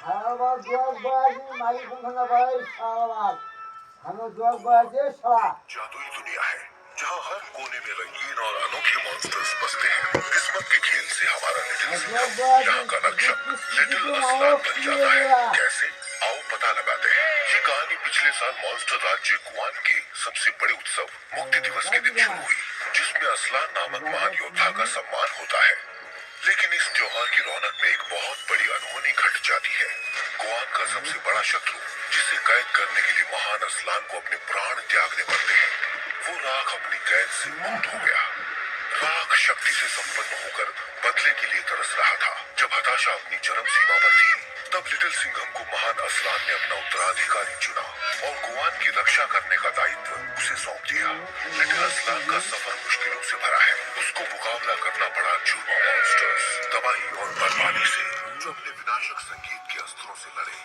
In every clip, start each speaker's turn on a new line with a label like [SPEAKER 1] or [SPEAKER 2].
[SPEAKER 1] Sağlamaz duvar boyacı, mali konusunda boyayı sağlamaz. Sana duvar boyacı sağ.
[SPEAKER 2] जादुई दुनिया है जहाँ हर कोने में रंगीन और अनोखे मॉन्स्टर्स बसते हैं। किस्मत के खेल से हमारा लिटिल सिंघम यहाँ का रक्षक लिटिल असलान बन जाता है। कैसे? आओ पता लगाते हैं। ये कहानी पिछले साल मॉन्स्टर राज्य गुआन के सबसे बड़े उत्सव मुक्ति दिवस के दिन शुरू हुई, जिसमें असलान नामक महान योद्धा का सम्मान होता है। लेकिन इस त्योहार की रौनक में एक बहुत बड़ी अनहोनी घट जाती है। गुआन का सबसे बड़ा शत्रु, जिसे कैद करने के लिए महान असलान को अपने प्राण त्यागने पड़ते हैं, वो राख अपनी कैद से मुक्त हो गया। राख शक्ति से संपन्न होकर बदले के लिए तरस रहा था। जब हताशा अपनी चरम सीमा पर थी, तब लिटिल सिंघम को महान असलान ने अपना उत्तराधिकारी चुना और गुआन की रक्षा करने का दायित्व उसे सौंप दिया। लिटिल असलान का सफर मुश्किलों से भरा है। उसको मुकाबला करना पड़ा जुर्मा मॉन्स्टर्स, तबाही और बर्बादी से, जो अपने विनाशक संगीत के अस्त्रों से लड़े।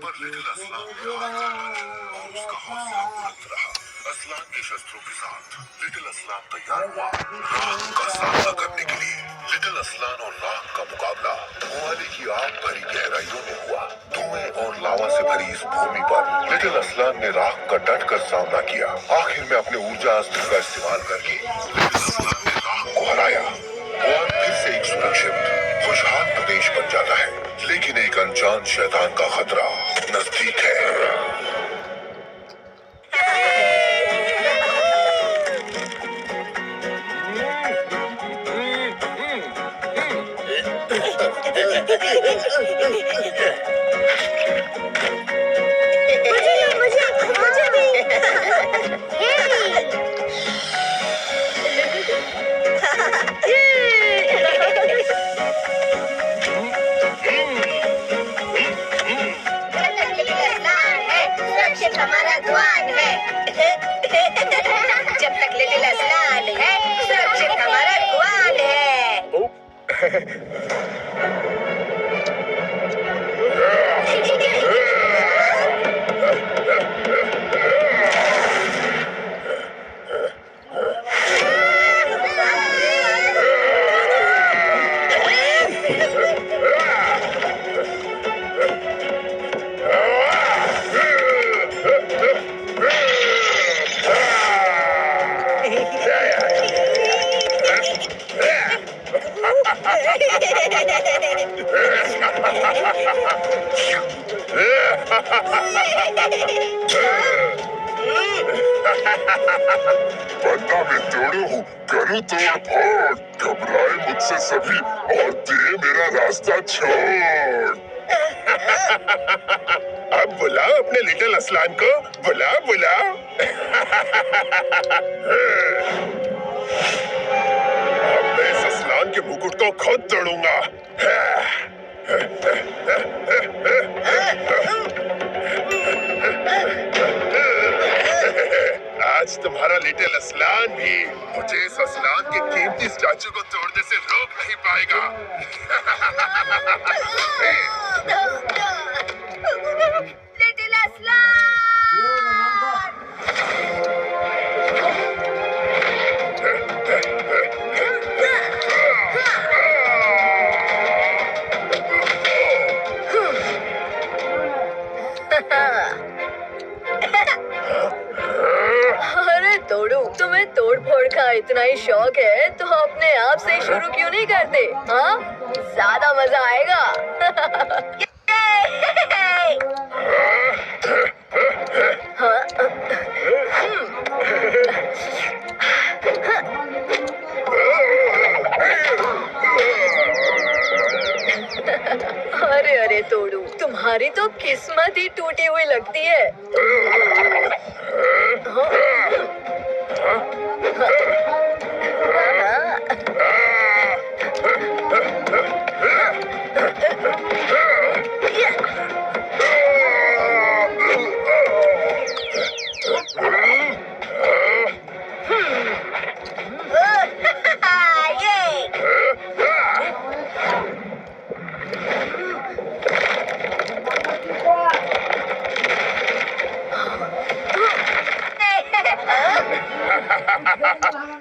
[SPEAKER 2] पर लिटिल असलान ने हार ना मानी और उसका हौसला बुलंद रहा। असलान के शस्त्रों के साथ लिटिल असलान तैयार हुआ राख का सामना करने के लिए। लिटिल असलान और राख का मुकाबला गुआने की आग भरी गहराइयों में हुआ। धुएं और लावा से भरी इस भूमि पर लिटिल असलान ने राख का डटकर सामना किया। आखिर में अपने ऊर्जा अस्त्र का इस्तेमाल करके लिटिल असलान ने राख को हराया। गुआन फिर से एक सुरक्षित खुशहाल प्रदेश बन जाता है, लेकिन एक अनजान शैतान का खतरा नजदीक है।
[SPEAKER 3] मुझे भी। सुरक्षित हमारा गुआन है। जब तक लिटिल असलान है, सुरक्षित हमारा गुआन है।
[SPEAKER 2] बंदा मैं तोड़ू हूँ, करूँ तोड़ फोड़, घबराए मुझसे सभी और दे मेरा रास्ता छोड़। अब बुलाओ अपने लिटिल असलान को, बुलाओ बुलाओ। अब मैं इस असलान के मुकुट को खुद तोड़ूंगा। आज तुम्हारा लिटिल असलान भी मुझे इस असलान के कीमती स्टैचू को तोड़ने से रोक नहीं पाएगा।
[SPEAKER 3] लिटिल असलान।
[SPEAKER 4] अरे तोड़ू, तुम्हें तोड़ फोड़ का इतना ही शौक है तो अपने आप से शुरू क्यों नहीं करते? हाँ, ज्यादा मजा आएगा। अरे अरे तोड़ू, तुम्हारी तो किस्मत ही टूटी हुई लगती है।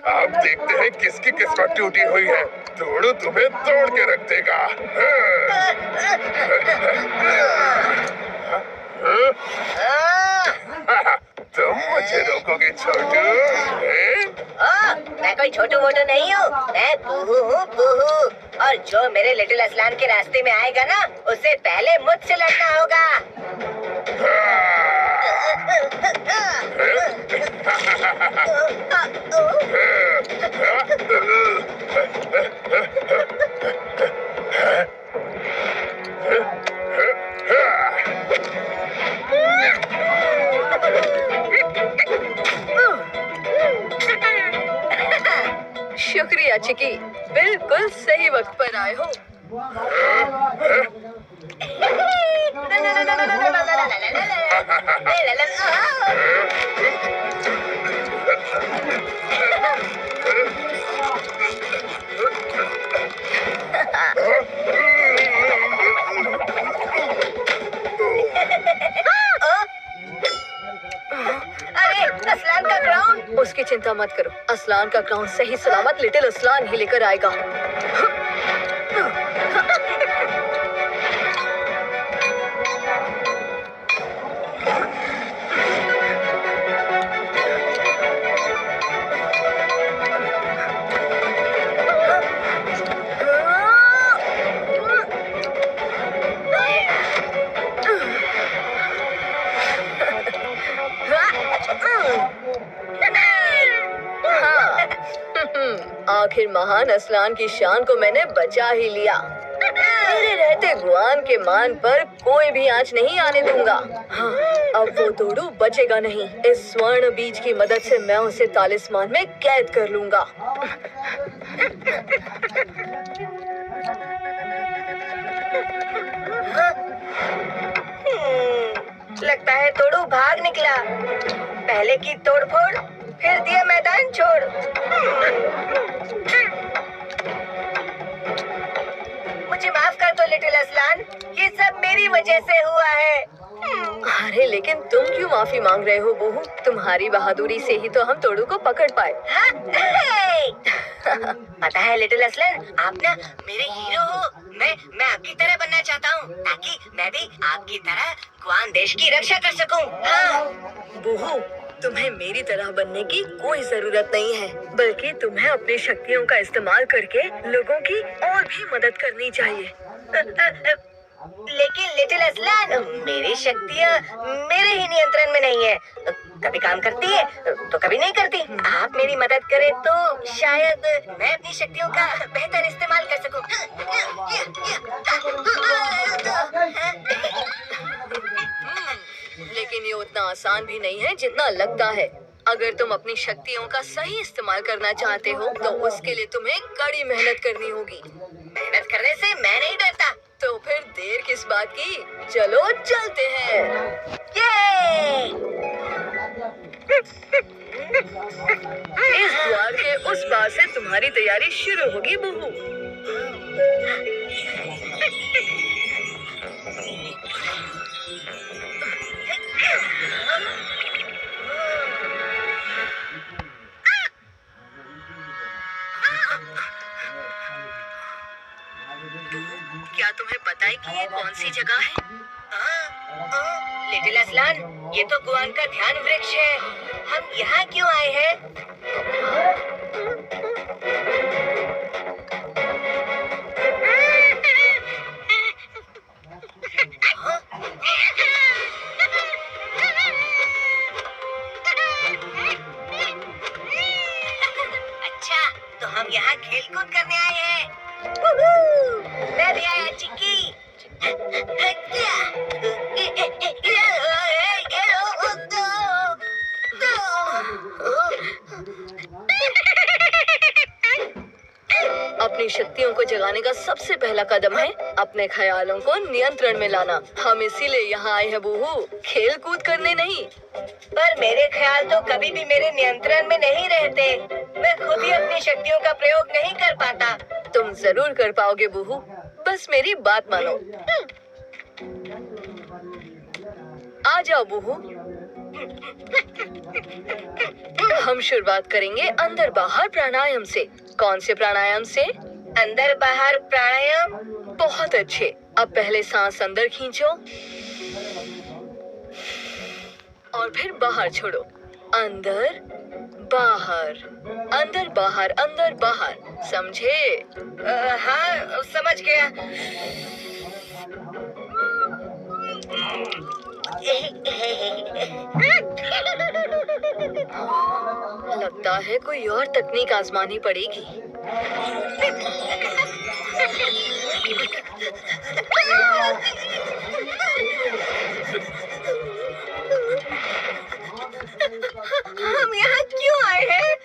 [SPEAKER 2] अब देखते हैं किसकी किस्मत टूटी हुई है। तोड़ू तुम्हें तोड़ के रख देगा।
[SPEAKER 3] कोई छोटू मोटू नहीं हूँ, मैं बूहू हूँ बूहू। और जो मेरे लिटिल असलान के रास्ते में आएगा ना, उसे पहले मुझसे लड़ना होगा।
[SPEAKER 4] शुक्रिया चिकी, बिल्कुल सही वक्त पर आए हो।
[SPEAKER 3] अरे असलान का क्राउन।
[SPEAKER 4] उसकी चिंता मत करो, असलान का क्राउन सही सलामत लिटिल असलान ही लेकर आएगा। आखिर महान असलान की शान को मैंने बचा ही लिया। मेरे रहते गुआन के मान पर कोई भी आंच नहीं आने दूंगा। हाँ, अब वो तोड़ू बचेगा नहीं। इस स्वर्ण बीज की मदद से मैं उसे तालिस्मान में कैद कर लूंगा।
[SPEAKER 3] लगता है तोड़ू भाग निकला। पहले की तोड़फोड़, फिर दिया मैदान छोड़। मुझे माफ कर दो लिटिल असलान, ये सब मेरी वजह से हुआ है।
[SPEAKER 4] अरे लेकिन तुम क्यों माफी मांग रहे हो बहू? तुम्हारी बहादुरी से ही तो हम तोड़ू को पकड़ पाए।
[SPEAKER 3] हाँ? पता है लिटिल असलान, आप ना मेरे हीरो हो। मैं आपकी तरह बनना चाहता हूँ, ताकि मैं भी आपकी तरह गुआन देश की रक्षा कर सकूँ। हाँ।
[SPEAKER 4] बहू, तुम्हें मेरी तरह बनने की कोई जरूरत नहीं है, बल्कि तुम्हें अपनी शक्तियों का इस्तेमाल करके लोगों की और भी मदद करनी चाहिए।
[SPEAKER 3] लेकिन लिटिल असलान, मेरी शक्तियाँ मेरे ही नियंत्रण में नहीं है। कभी काम करती है तो कभी नहीं करती। आप मेरी मदद करें तो शायद मैं अपनी शक्तियों का बेहतर इस्तेमाल कर सकूं।
[SPEAKER 4] लेकिन ये उतना आसान भी नहीं है जितना लगता है। अगर तुम अपनी शक्तियों का सही इस्तेमाल करना चाहते हो तो उसके लिए तुम्हें कड़ी मेहनत करनी होगी।
[SPEAKER 3] मेहनत करने से मैं नहीं डरता।
[SPEAKER 4] तो फिर देर किस बात की? चलो चलते हैं।
[SPEAKER 3] ये!
[SPEAKER 4] इस द्वार के उस पार से तुम्हारी तैयारी शुरू होगी बहू। क्या तुम्हें पता है कि ये कौन सी जगह है?
[SPEAKER 3] लिटिल असलान, ये तो गुआन का ध्यान वृक्ष है। हम यहाँ क्यों आए हैं? अच्छा, तो हम यहाँ खेलकूद करने आए हैं। मैं भी आया चिक्की।
[SPEAKER 4] अपनी शक्तियों को जगाने का सबसे पहला कदम है अपने ख्यालों को नियंत्रण में लाना। हम इसीलिए यहाँ आए हैं बहू, खेल कूद करने नहीं।
[SPEAKER 3] पर मेरे ख्याल तो कभी भी मेरे नियंत्रण में नहीं रहते। मैं खुद ही अपनी शक्तियों का प्रयोग नहीं कर पाता।
[SPEAKER 4] तुम जरूर कर पाओगे बहू, बस मेरी बात मानो। आ जाओ बहू। हम शुरुआत करेंगे अंदर बाहर प्राणायाम से। कौन से प्राणायाम से?
[SPEAKER 3] अंदर बाहर प्राणायाम।
[SPEAKER 4] बहुत अच्छे। अब पहले सांस अंदर खींचो और फिर बाहर छोड़ो। अंदर बाहर, अंदर बाहर, अंदर बाहर, समझे?
[SPEAKER 3] हाँ, समझ गया।
[SPEAKER 4] लगता है कोई और तकनीक आजमानी पड़ेगी।
[SPEAKER 3] हम यहाँ क्यों आए हैं?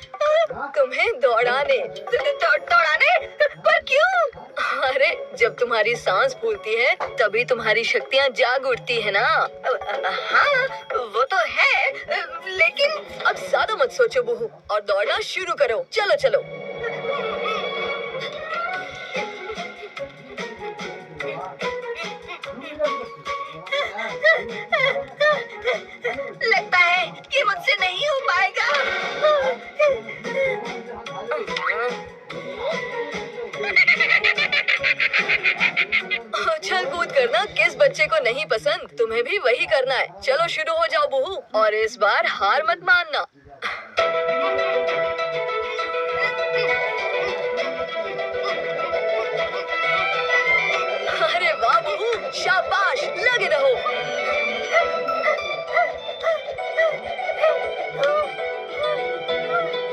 [SPEAKER 4] तुम्हें दौड़ाने।
[SPEAKER 3] दौड़ाने? पर क्यों?
[SPEAKER 4] अरे जब तुम्हारी सांस फूलती है तभी तुम्हारी शक्तियाँ जाग उठती है ना।
[SPEAKER 3] हाँ, वो तो है, लेकिन
[SPEAKER 4] अब ज्यादा मत सोचो बहू और दौड़ना शुरू करो। चलो चलो।
[SPEAKER 3] लगता है कि मुझसे नहीं हो पाएगा।
[SPEAKER 4] उछल कूद करना किस बच्चे को नहीं पसंद? तुम्हें भी वही करना है। चलो शुरू हो जाओ बहू, और इस बार हार मत मानना। अरे वाह बहू, शाबाश, लगे रहो।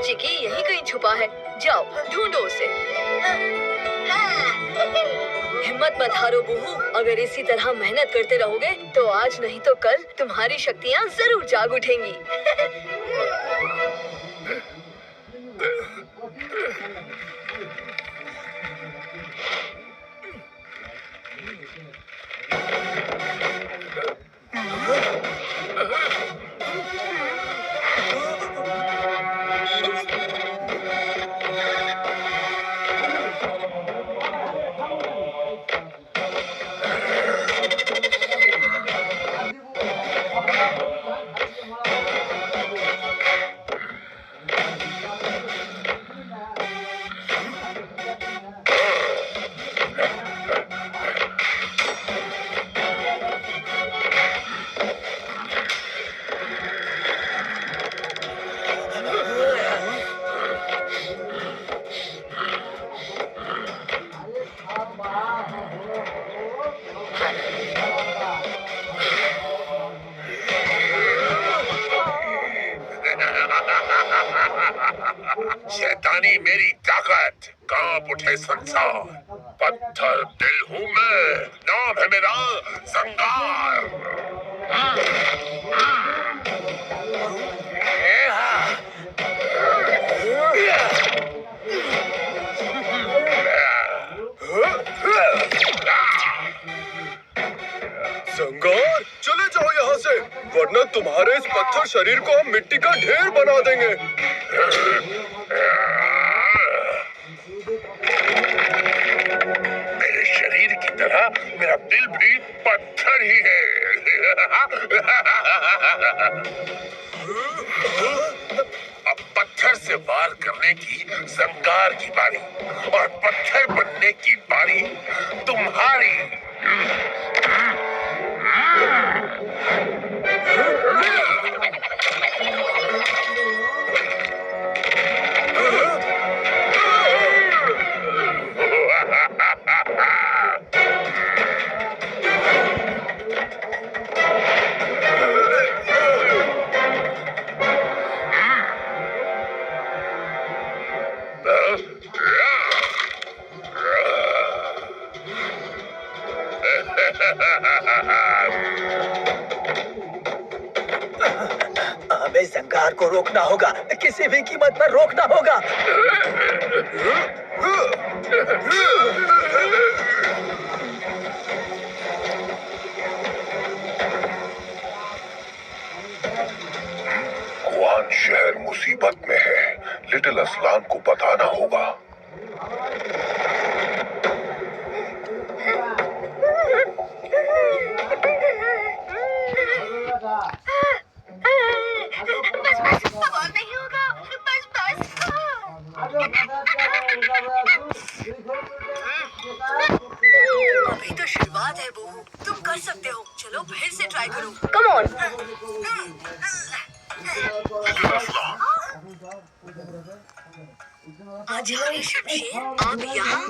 [SPEAKER 4] चिकी यहीं कहीं छुपा है, जाओ ढूंढो उसे। हिम्मत मत हारो बहू, अगर इसी तरह मेहनत करते रहोगे तो आज नहीं तो कल तुम्हारी शक्तियाँ जरूर जाग उठेंगी।
[SPEAKER 2] शैतानी मेरी ताकत, कांप उठे संसार। पत्थर दिल हूँ मैं, नाम है मेरा संगार।
[SPEAKER 5] संगार, चले जाओ यहाँ से, वरना तुम्हारे इस पत्थर शरीर को हम मिट्टी का ढेर बना देंगे।
[SPEAKER 2] मेरे शरीर की तरह मेरा दिल भी पत्थर ही है। अब पत्थर से वार करने की संगार की बारी, और पत्थर बनने की बारी तुम्हारी।
[SPEAKER 6] हमें संगार को रोकना होगा, किसी भी कीमत पर रोकना होगा।
[SPEAKER 2] गुआन शहर मुसीबत में है, लिटिल असलान को बताना होगा।
[SPEAKER 3] बस, अब और नहीं होगा। बस।
[SPEAKER 4] अभी तो शुरुआत है बहू, तुम कर सकते हो। चलो फिर से ट्राई करो। Come on.
[SPEAKER 2] लिटिल असलान,
[SPEAKER 4] आचार्य शमशेर, आप यहाँ?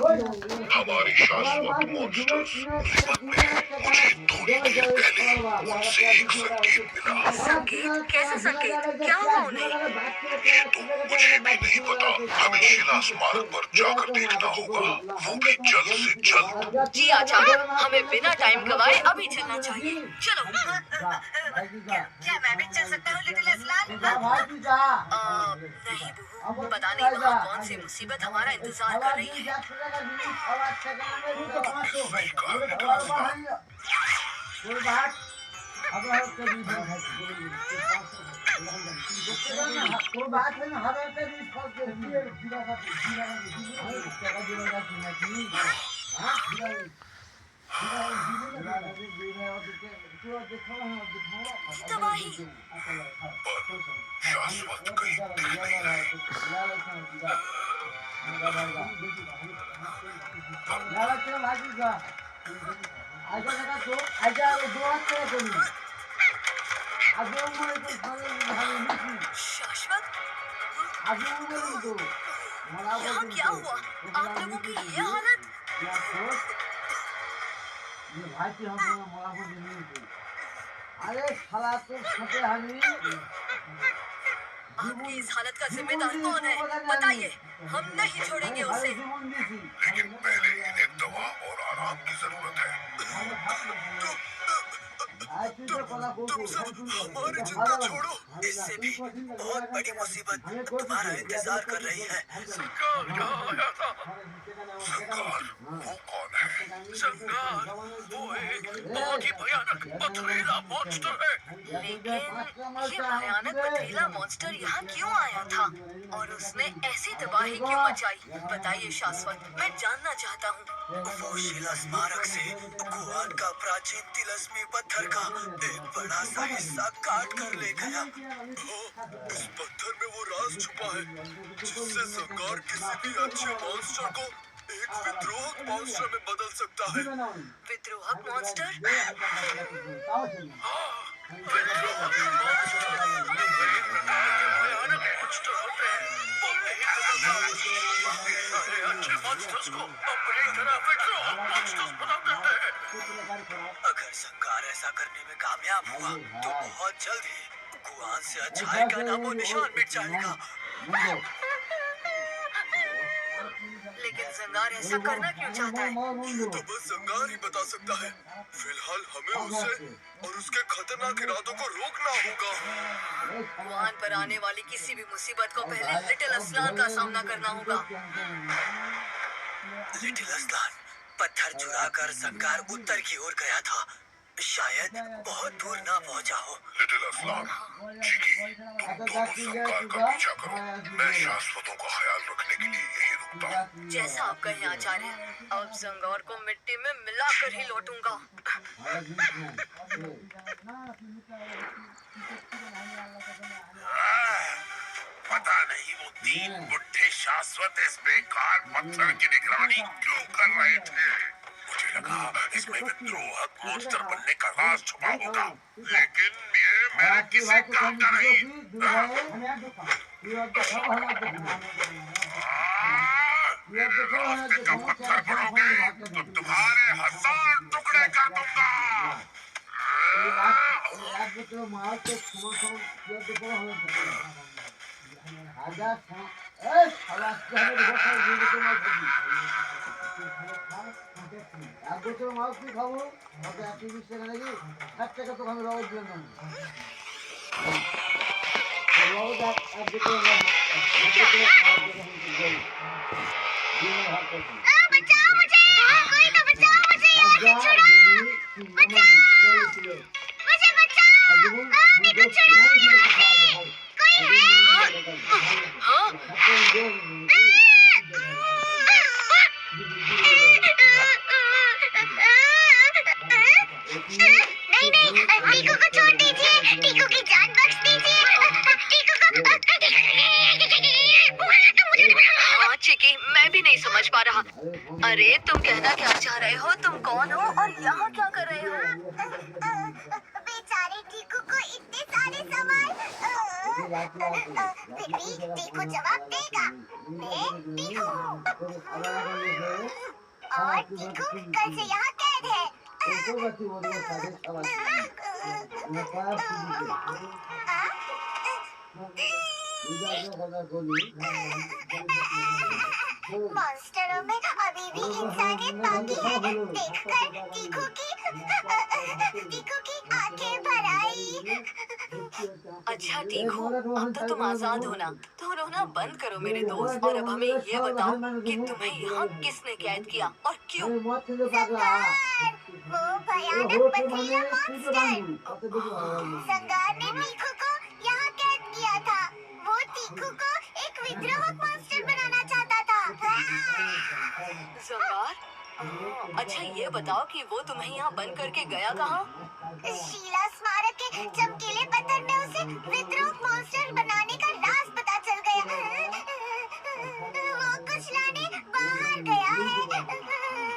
[SPEAKER 2] हमारे शाश्वत मॉन्स्टर्स मुसीबत में हैं। मुझे थोड़ी देर पहले उनसे एक संकेत मिला।
[SPEAKER 4] संकेत? कैसा संकेत? क्या हुआ उन्हें?
[SPEAKER 2] ये तो मुझे भी नहीं पता। हमें शिला स्मारक पर जाकर देखना होगा। वो भी जल्द से जल्द।
[SPEAKER 4] जी आचार्य, हमें बिना टाइम गवाए अभी चलना चाहिए। चलो।
[SPEAKER 3] क्या मैं भी चल सकता हूँ लिटिल असलान?
[SPEAKER 4] नहीं बहू, पता नहीं वहाँ कौन सी मुसीबत हमारा इंतजार कर रही है।
[SPEAKER 2] सही कहा लिटिल असलान।
[SPEAKER 4] तबाही।
[SPEAKER 2] पर शाश्वत कहीं दिख नहीं रहे।
[SPEAKER 4] शाश्वत, यहाँ क्या हुआ? आप लोगों की ये हालत?
[SPEAKER 1] अरे साला तो फटे हमी
[SPEAKER 4] आपकी इस हालत का जिम्मेदार कौन है? बताइए, हम नहीं छोड़ेंगे उसे।
[SPEAKER 2] लेकिन पहले इन्हें दवा और आराम की जरूरत है।
[SPEAKER 6] तुम सब हमारी चिंता छोड़ो। इससे भी बहुत बड़ी मुसीबत तुम्हारा इंतजार कर रही है।
[SPEAKER 2] संगार यहाँ आया था। संगार? वो कौन है? संगार वो एक बहुत ही भयानक पथरीला मॉन्स्टर है।
[SPEAKER 4] लेकिन ये भयानक पथरीला मॉन्स्टर यहाँ क्यों आया था? और उसने ऐसी तबाही क्यों मचाई? बताइए शाश्वत, मैं जानना चाहता हूँ।
[SPEAKER 6] वो शिला स्मारक से गुआन का प्राचीन तिलस्मी पत्थर का एक बड़ा सा हिस्सा काट कर ले गया।
[SPEAKER 5] इस पत्थर में वो राज छुपा है जिससे संगार किसी भी अच्छे मॉन्स्टर को एक विद्रोहक मॉन्स्टर में बदल सकता है।
[SPEAKER 4] विद्रोहक मॉन्स्टर?
[SPEAKER 2] भयानक मॉन्स्टर होते हैं। बोलने ही सारे अच्छे मॉन्स्टर्स को अपनी तरह विद्रोहक मॉन्स्टर्स बना देते हैं।
[SPEAKER 6] अगर संगार ऐसा करने में कामयाब हुआ तो बहुत जल्द ही गुआन से अच्छाई का नामो निशान मिट जाएगा।
[SPEAKER 4] लेकिन संगार ऐसा करना क्यों चाहता है?
[SPEAKER 5] तो बस संगार ही बता सकता है। फिलहाल हमें उसे और उसके खतरनाक इरादों को रोकना होगा।
[SPEAKER 4] गुआन पर आने वाली किसी भी मुसीबत को पहले लिटिल असलान का सामना करना होगा।
[SPEAKER 6] लिटिल असलान, पत्थर चुराकर संगार उत्तर की ओर गया था। शायद बहुत दूर ना पहुंचा हो।
[SPEAKER 2] लिटिल असलान, चिकी, तुम दोनों संगार का पीछा करो। मैं शाश्वतों का ख्याल रखने के लिए यही रुकता हूँ।
[SPEAKER 4] जैसा आप कहें आचार्य, अब संगार को मिट्टी में मिलाकर ही लौटूंगा।
[SPEAKER 2] पता नहीं वो तीन बुढ़े शाश्वत इस बेकार पत्थर की निगरानी क्यों कर रहे थे। मुझे लगा इसमें विद्रोहक मॉन्स्टर बनने का राज छुपा होगा, लेकिन ये मेरे किसी काम का नहीं। मेरे रास्ते का पत्थर बनोगे तो तुम्हारे 1000 टुकड़े कर दूंगा।
[SPEAKER 3] बचाओ मुझे, कोई तो बचाओ मुझे, यहाँ से छुड़ाओ, मुझे बचाओ, मेरे को छुड़ाओ, कोई है? नहीं, टीकू को छोड़ दीजिए, टीकू की जान बख्श दीजिए, टीकू को।
[SPEAKER 4] हाँ चिकी, मैं भी नहीं समझ पा रहा। अरे तुम कहना क्या चाह रहे हो? तुम कौन हो और यहाँ क्या कर रहे हो?
[SPEAKER 3] बेचारे टीकू को इतने सारे सवाल।
[SPEAKER 1] फिर भी टीकू जवाब देगा। मैं टीकू और टीकू कल से यहाँ कैद है। मॉन्स्टरों में अभी भी इंसानियत बाकी है। देखकर टीकू की आंखें भर आई।
[SPEAKER 4] अच्छा टीकू, अब तो तुम आजाद हो ना। तो रोना बंद करो मेरे दोस्त, और अब हमें ये बताओ कि तुम्हें यहाँ किसने कैद किया और क्यों?
[SPEAKER 1] वो भयानक पथरीला मॉन्स्टर संगार ने टीकू को यहाँ कैद किया था। वो टीकू को एक विद्रोहक मॉन्स्टर बनाना चाहता था।
[SPEAKER 4] संगार? अच्छा ये बताओ कि वो तुम्हें यहाँ बंद करके गया कहाँ?
[SPEAKER 1] शीला स्मारक के चमकीले पत्थर में उसे विद्रोह मॉन्स्टर बनाने का राज पता चल गया। वो कुछ लाने बाहर गया है।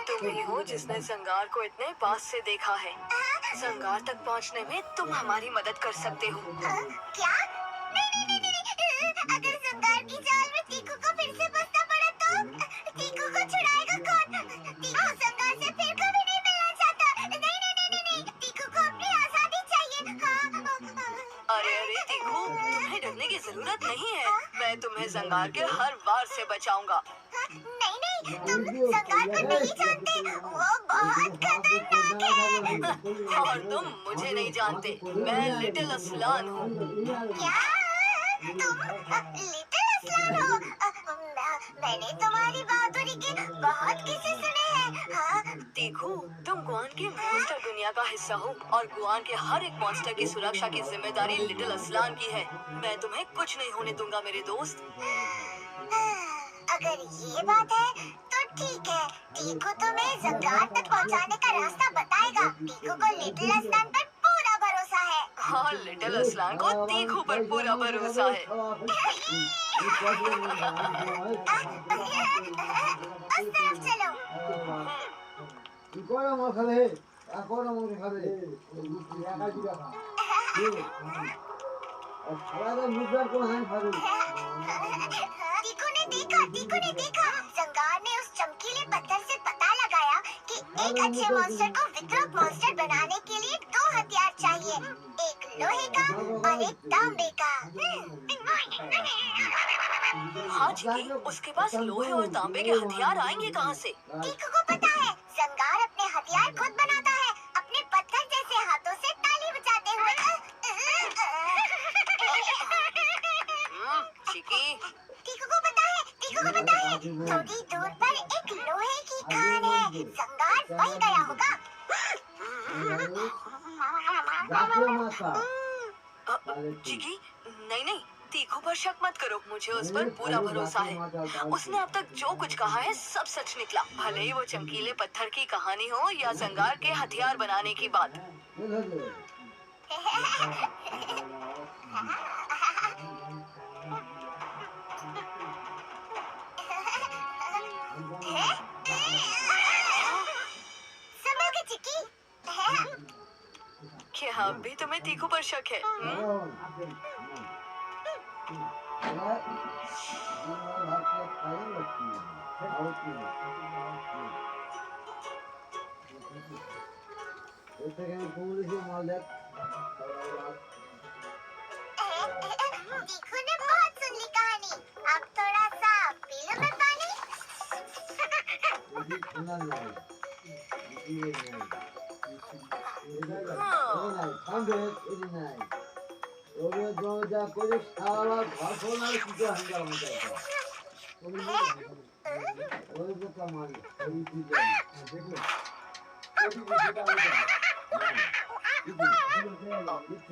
[SPEAKER 4] तुम ही हो जिसने संगार को इतने पास से देखा है। संगार तक पहुँचने में तुम हमारी मदद कर सकते हो।
[SPEAKER 1] क्या? नहीं। अगर संगार की जाल में टीकू को फिर से फंसना पड़ा तो टीकू को छुड़ाएगा कौन? टीकू संगार से फिर कभी नहीं मिलना चाहता। नहीं। टीकू को अपनी आजादी चाहिए।
[SPEAKER 4] अरे टीकू, तुम्हें डरने की जरूरत नहीं है। मैं तुम्हें संगार के हर वार से बचाऊंगा।
[SPEAKER 1] नहीं, तुम संगार को नहीं जानते। वो बहुत खतरनाक है।
[SPEAKER 4] और तुम मुझे नहीं जानते। मैं लिटिल असलान हूँ।
[SPEAKER 1] क्या? तुम लिटिल असलान हो? मैंने तुम्हारी बहादुरी के बहुत किस्से सुने हैं। हाँ?
[SPEAKER 4] टीकू, तुम गुआन की मॉन्स्टर दुनिया का हिस्सा हो और गुआन के हर एक मॉन्स्टर की सुरक्षा की जिम्मेदारी लिटिल असलान की है। मैं तुम्हें कुछ नहीं होने दूंगा मेरे दोस्त।
[SPEAKER 1] अगर ये बात है तो ठीक है। टीकू तुम्हें जंगार तक पहुंचाने का रास्ता बताएगा। टीकू को लिटिल असलान पर पूरा भरोसा है।
[SPEAKER 4] हाँ, लिटिल असलान को टीकू पर पूरा भरोसा है।
[SPEAKER 1] उस तरफ चलो। टीकू ने देखा। जंगार ने उस चमकीले पत्थर से पता लगाया कि एक अच्छे मॉन्स्टर को विद्रोह मॉन्स्टर बनाने के लिए 2 हथियार चाहिए, एक लोहे का और एक तांबे का।
[SPEAKER 4] हाँ चिकी, उसके पास लोहे और तांबे के हथियार आएंगे कहाँ से?
[SPEAKER 1] टीकू को पता है, जंगार अपने हथियार खुद बनाता है, अपने पत्थर जैसे हाथों से ताली बजाते हुए।
[SPEAKER 4] चिकी,
[SPEAKER 1] टीकू को पता है, थोड़ी दूर पर एक लोहे की खान है। जंगार वहीं गया होगा।
[SPEAKER 4] चिकी, नहीं, टीकू पर शक मत करो। मुझे उस पर पूरा भरोसा है। उसने अब तक जो कुछ कहा है सब सच निकला, भले ही वो चमकीले पत्थर की कहानी हो या जंगार के हथियार बनाने की बात।
[SPEAKER 1] संभल के चिकी।
[SPEAKER 4] क्या अब भी तुम्हें टीकू पर शक है?
[SPEAKER 1] टीकू ने बहुत सुन ली कहानी। अब थोड़ा सा पी लो मैं पानी।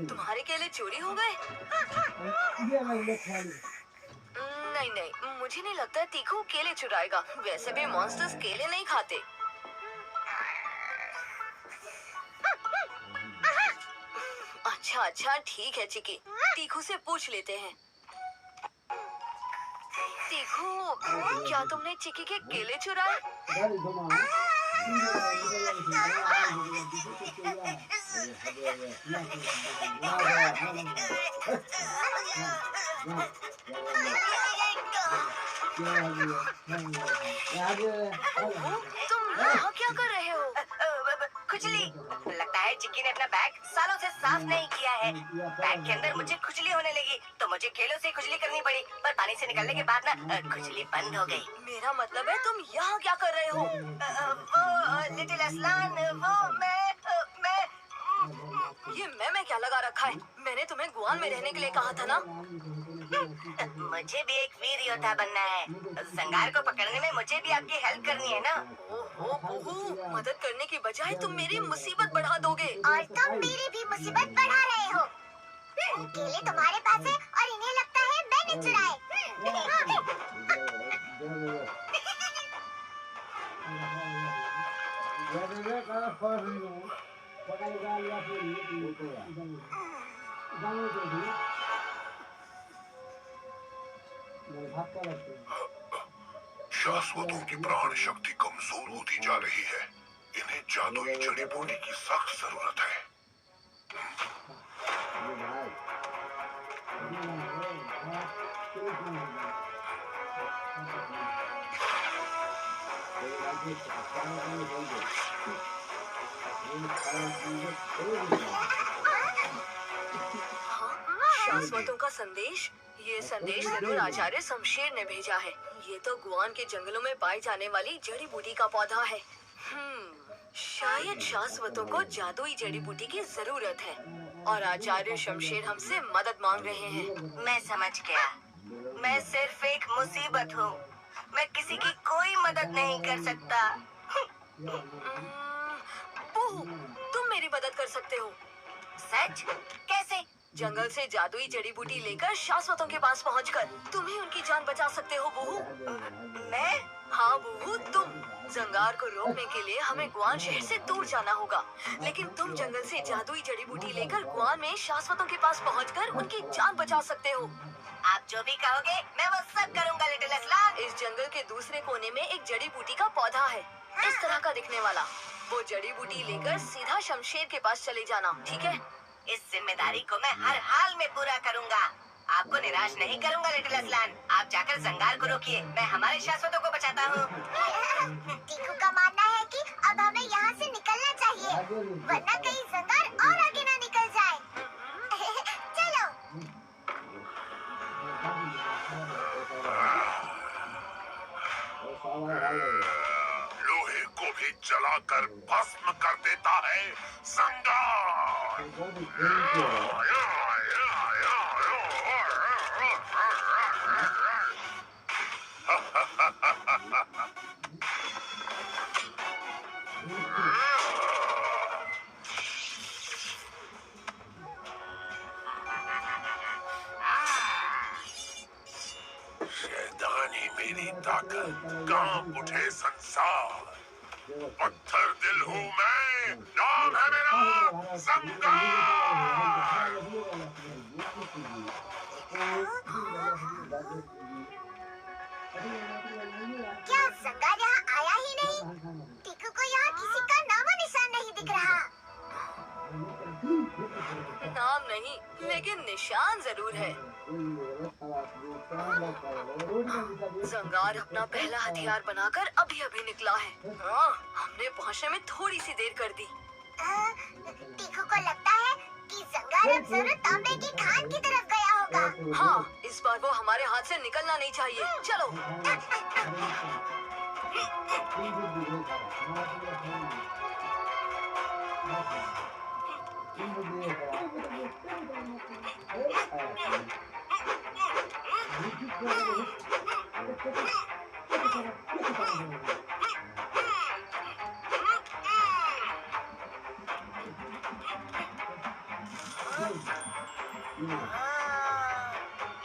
[SPEAKER 4] तुम्हारे केले चोरी हो गए? नहीं, मुझे नहीं लगता टीकू केले चुराएगा। वैसे भी मॉन्स्टर्स केले नहीं खाते। अच्छा, ठीक है चिकी, टीकू से पूछ लेते हैं। टीकू, क्या तुमने चिकी के केले चुराए? तुम यहाँ क्या कर रहे हो?
[SPEAKER 3] खुजली। लगता है चिक्की ने अपना बैग सालों से साफ नहीं किया है। बैग के अंदर मुझे खुजली होने लगी तो मुझे खेलों से खुजली करनी पड़ी, पर पानी से निकलने के बाद ना खुजली बंद हो गई।
[SPEAKER 4] मेरा मतलब है तुम यहाँ क्या कर रहे हो?
[SPEAKER 3] वो लिटिल असलान, वो मैं
[SPEAKER 4] ये मैं क्या लगा रखा है? मैंने तुम्हें गुआन में रहने के लिए कहा था ना।
[SPEAKER 3] मुझे भी एक वीर योद्धा बनना है। संगार को पकड़ने में मुझे भी आपकी हेल्प करनी है ना।
[SPEAKER 4] ओहो बहू, मदद करने की बजाय तुम मेरी मुसीबत बढ़ा दोगे।
[SPEAKER 1] और तुम मेरी भी मुसीबत बढ़ा रहे हो। केले तुम्हारे पास है और इन्हें लगता है मैंने चुराए।
[SPEAKER 2] शाश्वतों की प्राण शक्ति कमजोर होती जा रही है। इन्हें जादुई जड़ी बूटी की सख्त जरूरत है।
[SPEAKER 4] शाश्वतों का संदेश? ये संदेश जरूर आचार्य शमशेर ने भेजा है। ये तो गुआन के जंगलों में पाई जाने वाली जड़ी बूटी का पौधा है। शायद शाश्वतों को जादुई जड़ी बूटी की जरूरत है और आचार्य शमशेर हमसे मदद मांग रहे हैं।
[SPEAKER 3] मैं समझ गया। मैं सिर्फ एक मुसीबत हूँ। मैं किसी की कोई मदद नहीं कर सकता।
[SPEAKER 4] बहू, तुम मेरी मदद कर सकते हो।
[SPEAKER 3] सच? कैसे?
[SPEAKER 4] जंगल से जादुई जड़ी बूटी लेकर शाश्वतों के पास पहुंचकर तुम ही उनकी जान बचा सकते हो बहू।
[SPEAKER 3] मैं?
[SPEAKER 4] हाँ बहू, तुम। जंगार को रोकने के लिए हमें गुआन शहर से दूर जाना होगा, लेकिन तुम जंगल से जादुई जड़ी बूटी लेकर गुआन में शाश्वतों के पास पहुंचकर उनकी जान बचा सकते हो।
[SPEAKER 3] आप जो भी कहोगे मैं वो सब करूँगा लिटिल असलान।
[SPEAKER 4] इस जंगल के दूसरे कोने में एक जड़ी बूटी का पौधा है, इस तरह का दिखने वाला। वो जड़ी बूटी लेकर सीधा शमशेर के पास चले जाना, ठीक है?
[SPEAKER 3] इस जिम्मेदारी को मैं हर हाल में पूरा करूँगा। आपको निराश नहीं करूँगा लिटिल असलान। आप जाकर जंगार को रोकिए, मैं हमारे शाश्वतों को बचाता हूँ।
[SPEAKER 1] टीकू का मानना है कि अब हमें यहाँ से निकलना चाहिए, वरना कहीं जंगार और आगे ना निकल जाए। चलो।
[SPEAKER 2] लोहे को भी जलाकर भस्म कर देता है संगार। शैतानी मेरी ताकत, कांप उठे संसार। पत्थर दिल हूँ मैं, नाम है मेरा संगार।
[SPEAKER 1] क्या जंगार यहाँ आया ही नहीं? टीकू को यहाँ किसी का नामो निशान नहीं दिख रहा।
[SPEAKER 4] नाम नहीं, लेकिन निशान जरूर है। जंगार अपना पहला हथियार बनाकर अभी अभी निकला है। हाँ, हमने पहुंचने में थोड़ी सी देर कर दी।
[SPEAKER 1] टीकू को लगता है कि जंगार अब जरूर तांबे की खान की तरफ गया होगा।
[SPEAKER 4] हाँ, इस बार वो हमारे हाथ से निकलना नहीं चाहिए। चलो।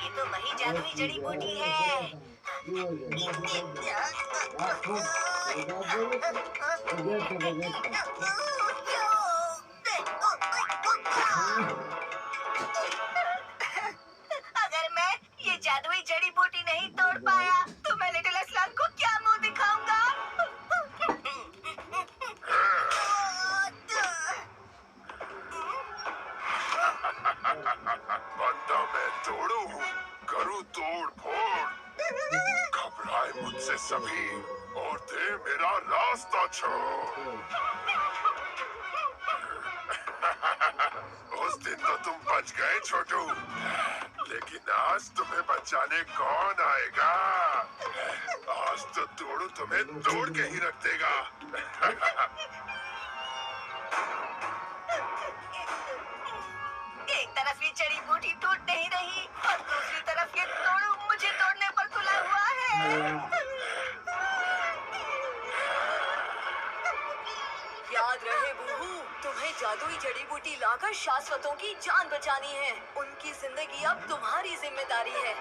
[SPEAKER 3] ये तो वही जादुई जड़ी बूटी है। अगर मैं ये जादुई जड़ी बूटी नहीं तोड़ पाया तो मैं लिटिल असलान को क्या मुंह दिखाऊंगा?
[SPEAKER 2] बंदा मैं तोड़ू, सभी और दे मेरा रास्ता छोड़। उस दिन तो तुम बच गए छोटू, लेकिन आज तुम्हें बचाने कौन आएगा? आज तो तोड़ू तुम्हें तोड़ के ही रख देगा।
[SPEAKER 3] एक तरफ ये जड़ी बूटी टूट नहीं रही और दूसरी तरफ ये तोड़ू मुझे तोड़ने पर तुला हुआ है।
[SPEAKER 4] याद रहे बूहू, तुम्हें जादुई जड़ी बूटी लाकर शाश्वतों की जान बचानी है। उनकी जिंदगी अब तुम्हारी जिम्मेदारी है।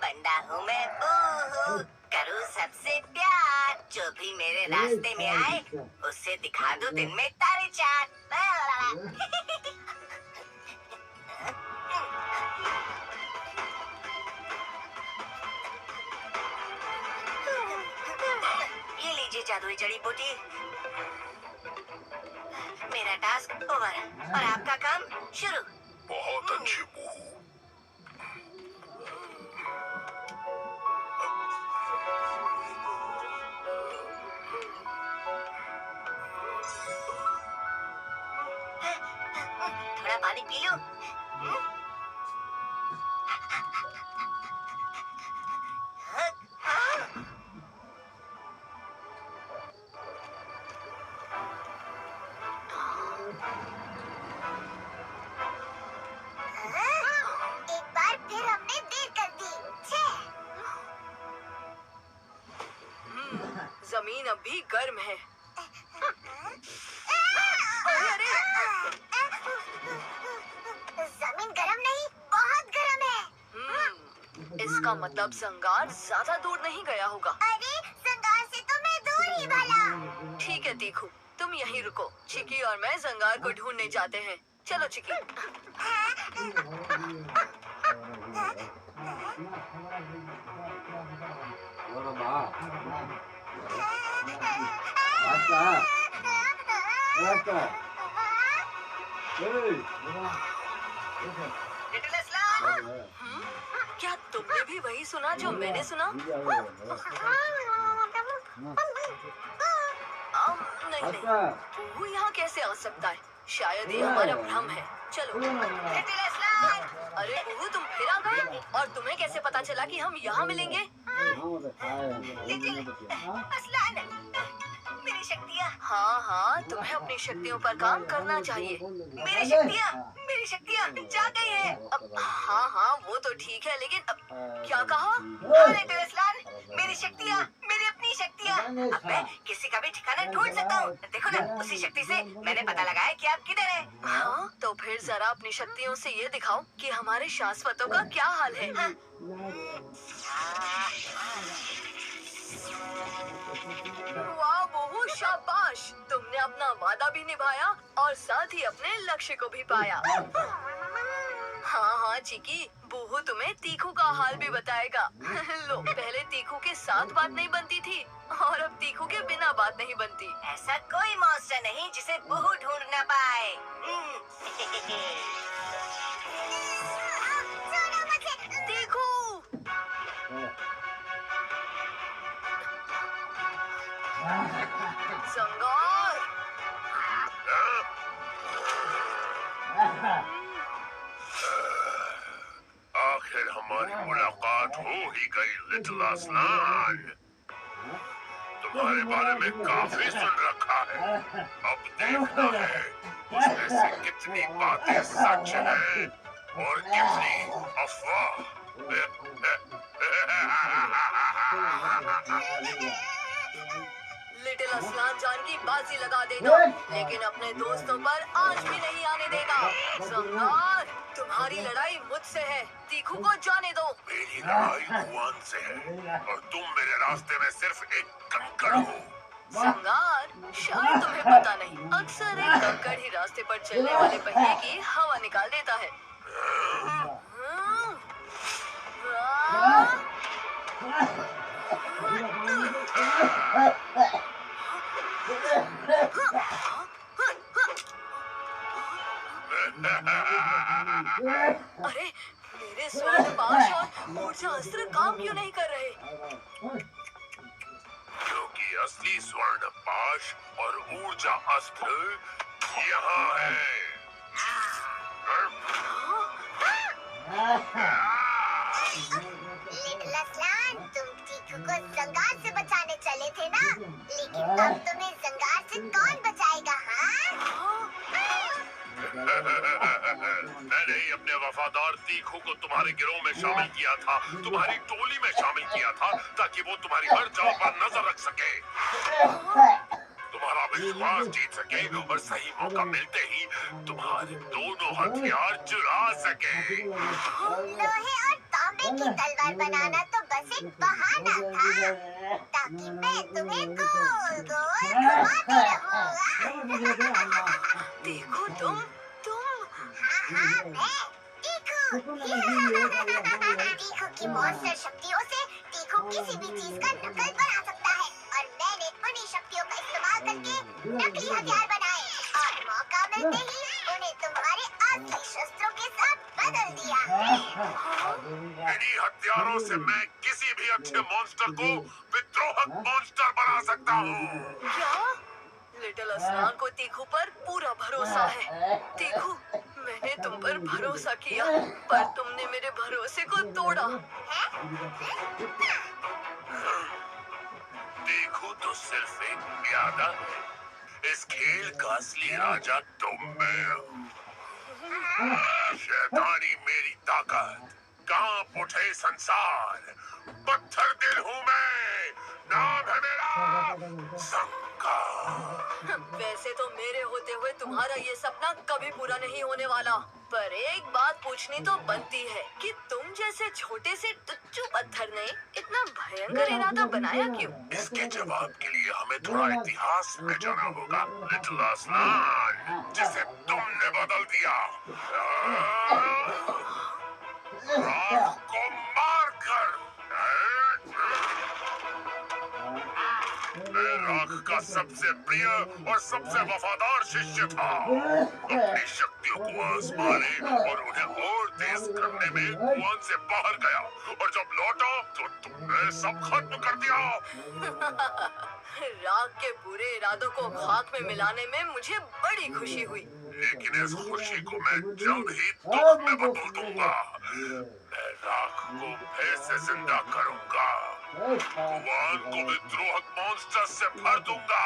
[SPEAKER 3] बंदा हूँ मैं बूहू, करूँ सबसे प्यार। जो भी मेरे रास्ते में आए उससे दिखा दूँ दिन में तारे चार। ये लीजिए जादुई जड़ी बूटी। मेरा टास्क ओवर और आपका काम शुरू।
[SPEAKER 2] बहुत अच्छी बहू।
[SPEAKER 3] थोड़ा पानी पी लूं।
[SPEAKER 1] एक बार फिर हमने देर कर दी।
[SPEAKER 4] जमीन अब भी गर्म है।
[SPEAKER 1] जमीन गरम नहीं, बहुत गरम है।
[SPEAKER 4] इसका मतलब संगार ज्यादा दूर नहीं गया होगा।
[SPEAKER 1] अरे संगार से तो मैं दूर ही भला।
[SPEAKER 4] ठीक है तीखू, तुम यहीं रुको। चिकी और मैं जंगार को ढूंढने जाते हैं। चलो चिकी।
[SPEAKER 3] लिटिल अस्लान,
[SPEAKER 4] क्या तुमने भी वही सुना जो मैंने सुना? नहीं नहीं, वो यहाँ कैसे आ सकता है? शायद ये हमारा भ्रम है। चलो।
[SPEAKER 3] लिटिल अस्लान,
[SPEAKER 4] अरे बहू, तुम फिर आ गए? और तुम्हें कैसे पता चला कि हम यहाँ मिलेंगे?
[SPEAKER 3] लिटिल अस्लान, मेरी शक्तियाँ,
[SPEAKER 4] हाँ हाँ, तुम्हें अपनी शक्तियों पर काम करना चाहिए।
[SPEAKER 3] मेरी शक्तियाँ जा गई है।
[SPEAKER 4] हाँ हाँ, वो तो ठीक है, लेकिन अब क्या कहा?
[SPEAKER 3] लिटिल अस्लान, मेरी शक्तियाँ, मेरी अपनी शक्तियाँ। अब मैं किसी का भी ठिकाना ढूंढ सकता हूँ। देखो ना, उसी शक्ति से मैंने पता लगाया कि आप किधर हैं।
[SPEAKER 4] हाँ, तो फिर जरा अपनी शक्तियों से ये दिखाओ कि हमारे शाश्वतों का क्या हाल है। वाह बहू, शाबाश, तुमने अपना वादा भी निभाया और साथ ही अपने लक्ष्य को भी पाया। हाँ हाँ चिकी, बूहू तुम्हें तीखू का हाल भी बताएगा। लो, पहले तीखू के साथ बात नहीं बनती थी और अब तीखू के बिना बात नहीं बनती।
[SPEAKER 3] ऐसा कोई मॉन्स्टर नहीं जिसे बहू ढूंढ ना पाए।
[SPEAKER 4] तीखू, संगार।
[SPEAKER 2] आखिर हमारी मुलाकात हो ही गई लिटिल असलान। तुम्हारे बारे में काफी सुन रखा है, अब देखना है उसमें से कितनी बातें सच हैं और कितनी अफवाह।
[SPEAKER 4] लिटिल असलान जान की बाजी लगा देगा, लेकिन अपने दोस्तों पर आज भी नहीं आने देगा। संगार, तुम्हारी लड़ाई मुझसे है, तीखू को जाने दो।
[SPEAKER 2] मेरी लड़ाई गुआन से है और तुम मेरे रास्ते में सिर्फ एक कंकड़ हो।
[SPEAKER 4] संगार, शायद तुम्हें पता नहीं, अक्सर एक कंकड़ ही रास्ते पर चलने वाले पहिए की हवा निकाल देता है। अरे, मेरे स्वर्ण पाश और ऊर्जा अस्त्र काम क्यों नहीं कर रहे?
[SPEAKER 2] क्योंकि असली स्वर्ण पाश और ऊर्जा अस्त्र यहाँ है।
[SPEAKER 1] लिटिल असलान, तुम चीकू को जंगार से बचाने चले थे ना? लेकिन अब तुम्हें जंगार से कौन बचाएगा, हाँ?
[SPEAKER 2] मैंने ही अपने वफादार तीखू को तुम्हारे गिरोह में शामिल किया था, तुम्हारी टोली में शामिल किया था, ताकि वो तुम्हारी हर चाल पर नजर रख सके, तुम्हारा विश्वास जीत सके और सही मौका मिलते ही तुम्हारे दोनों हथियार चुरा सके।
[SPEAKER 1] लोहे और तांबे की तलवार बनाना तो बस एक बहाना था, ताकि मैं तुम्हें गोल गोल घुमाती रहूं।
[SPEAKER 4] देखो तुम
[SPEAKER 1] हाँ, मैं टीकू। टीकू की मॉन्स्टर शक्तियों से टीकू किसी भी चीज का नकल बना सकता है, और मैंने उन्हीं शक्तियों का इस्तेमाल करके नकली हथियार बनाए और मौका मिलते ही उन्हें तुम्हारे असली शस्त्रों के साथ बदल दिया।
[SPEAKER 2] इन्हीं हथियारों से मैं किसी भी अच्छे मॉन्स्टर को विद्रोहक मॉन्स्टर बना सकता हूँ।
[SPEAKER 4] क्या? लिटिल असलान को तीखू पर पूरा भरोसा है। तीखू, मैंने तुम पर भरोसा किया, पर तुमने मेरे भरोसे को तोड़ा।
[SPEAKER 2] देखो तो सिर्फ एक प्यादा है, इस खेल का असली राजा तुम मैं हूँ। शैतानी मेरी ताकत, कांप उठे संसार, पत्थर दिल हूँ मैं, नाम है मेरा संगार।
[SPEAKER 4] वैसे तो मेरे होते हुए तुम्हारा ये सपना कभी पूरा नहीं होने वाला, पर एक बात पूछनी तो बनती है कि तुम जैसे छोटे से टुच्चू पत्थर ने इतना भयंकर इरादा बनाया क्यों?
[SPEAKER 2] इसके जवाब के लिए हमें थोड़ा इतिहास में जाना होगा, लिटिल असलान, जिसे तुमने बदल दिया। राख को मारकर मैं राख का सबसे प्रिय और सबसे वफादार शिष्य था। अपनी शक्तियों को आजमाने और उन्हें और तेज करने में कुआं से बाहर गया, और जब लौटा तो तुमने सब खत्म कर दिया।
[SPEAKER 4] राग के बुरे इरादों को खाक में मिलाने में मुझे बड़ी खुशी हुई,
[SPEAKER 2] लेकिन इस खुशी को मैं जल्द ही दुख में बदल दूंगा। मैं राख को फिर से जिंदा करूंगा, कुआं को विद्रोहक मॉन्स्टर से भर दूंगा।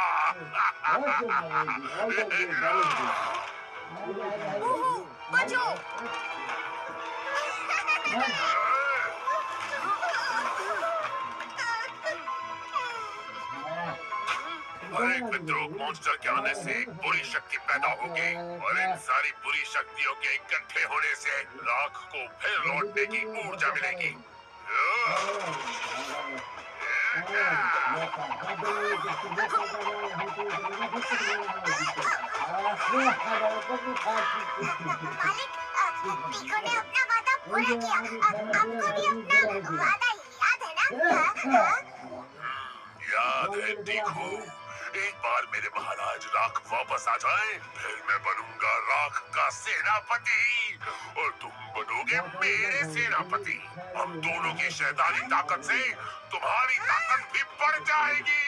[SPEAKER 4] बचो!
[SPEAKER 2] हर एक विद्रोह मॉन्स्टर के आने से एक बुरी शक्ति पैदा होगी, और इन सारी बुरी शक्तियों के इकट्ठे होने से राख को फिर लौटने की ऊर्जा मिलेगी।
[SPEAKER 1] मालिक, टीकू ने अपना वादा पूरा किया। आपको भी अपना वादा याद है ना?
[SPEAKER 2] याद है टीकू, एक बार मेरे महाराज राख वापस आ जाए, फिर मैं बनूंगा राख का सेनापति और तुम बनोगे मेरे सेनापति। हम दोनों की शैतानी ताकत से तुम्हारी ताकत भी बढ़ जाएगी।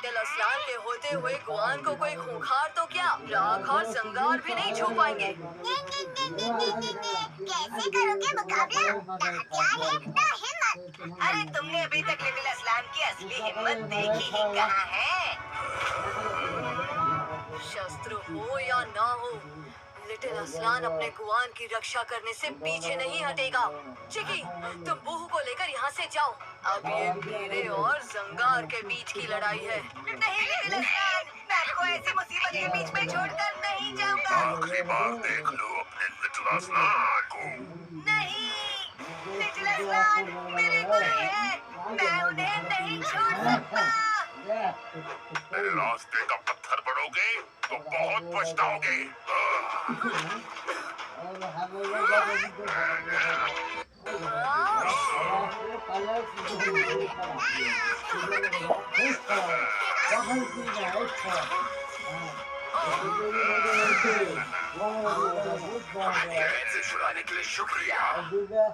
[SPEAKER 4] लिटिल असलान के होते हुए गुआन को कोई खूंखार तो क्या, राख और जंगार भी नहीं छू पाएंगे।
[SPEAKER 1] कैसे करोगे मुकाबला? ना हथियार है ना हिम्मत।
[SPEAKER 3] अरे तुमने अभी तक लिटिल असलान की असली हिम्मत देखी ही कहाँ है?
[SPEAKER 4] शस्त्र हो या ना हो, लिटिल असलान अपने गुआन की रक्षा करने से पीछे नहीं हटेगा। चिकी, तुम बूहू को लेकर यहाँ से जाओ। अब ये मेरे और जंगार के बीच की लड़ाई है।
[SPEAKER 3] नहीं लिटिल असलान, मैं आपको ऐसी मुसीबत के बीच में छोड़कर नहीं जाऊंगा।
[SPEAKER 2] आखिरी बार देख लो अपने लिटिल असलान को।
[SPEAKER 3] नहीं, लिटिल असलान मेरे गुरु हैं, मैं उन्हें नहीं छोड़ सकता।
[SPEAKER 2] मेरे रास्ते का पत्थर बढ़ोगे तो बहुत पछताओगे।
[SPEAKER 5] से छुड़ाने के लिए शुक्रिया।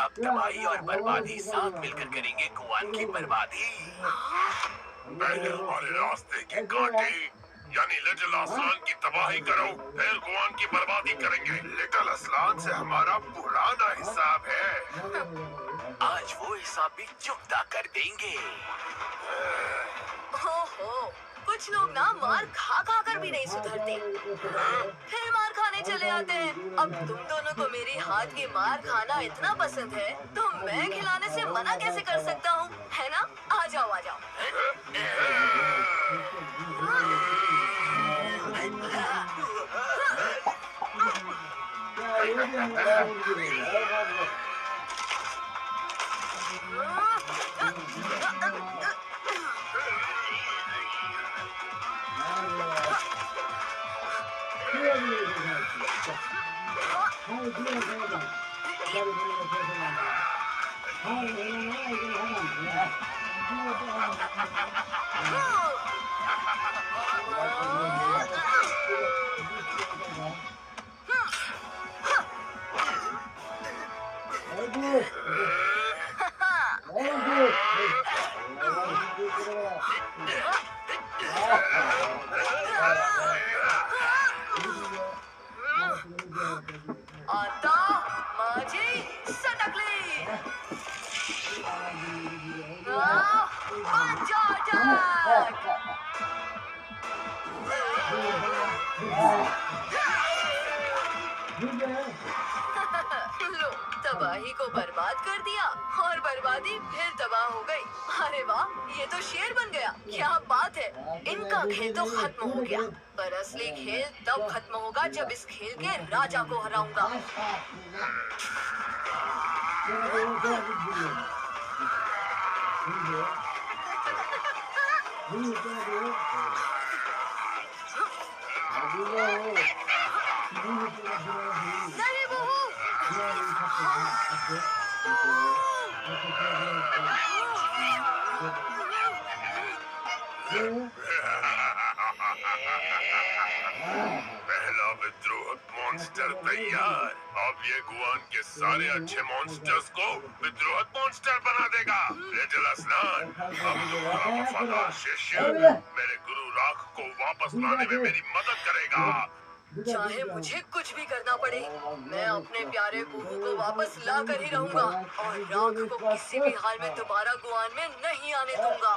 [SPEAKER 5] अब तबाही और बर्बादी साथ मिलकर करेंगे गुआन की बर्बादी।
[SPEAKER 2] पहले हमारे रास्ते की कांटे यानी लिटिल असलान की तबाही करो, फिर गुआन की बर्बादी करेंगे। लिटिल असलान से हमारा पुराना हिसाब है।
[SPEAKER 5] आज वो हिसाब भी चुकता कर देंगे।
[SPEAKER 4] ओहो, कुछ लोग ना मार खा खा कर भी नहीं सुधरते, फिर मार खाने चले आते हैं। अब तुम दोनों को मेरी हाथ की मार खाना इतना पसंद है तो मैं खिलाने से मना कैसे कर सकता हूँ, है ना? आ जाओ आ जाओ। आता माझी सटकली। पंजा अटैक। लो, तबाही को बर्बाद कर दिया और बर्बादी फिर तबाह हो गई। अरे वाह, ये तो शेर बन गया। क्या बात है। इनका खेल तो खत्म हो गया, पर असली खेल तब खत्म होगा जब इस खेल के राजा को हराऊंगा। नहीं बहू।
[SPEAKER 2] पहला विद्रोह मॉन्स्टर तैयार। अब ये गुआन के सारे अच्छे मॉन्स्टर्स को विद्रोह मॉन्स्टर बना देगा। लिटिल असलान, अब तुम्हारा वफादार शिष्य मेरे गुरु राख को वापस लाने में मेरी मदद करेगा।
[SPEAKER 4] चाहे मुझे कुछ भी करना पड़े, मैं अपने प्यारे बूहू को वापस ला कर ही रहूंगा और राख को किसी भी हाल में दोबारा गुआन में नहीं आने दूंगा।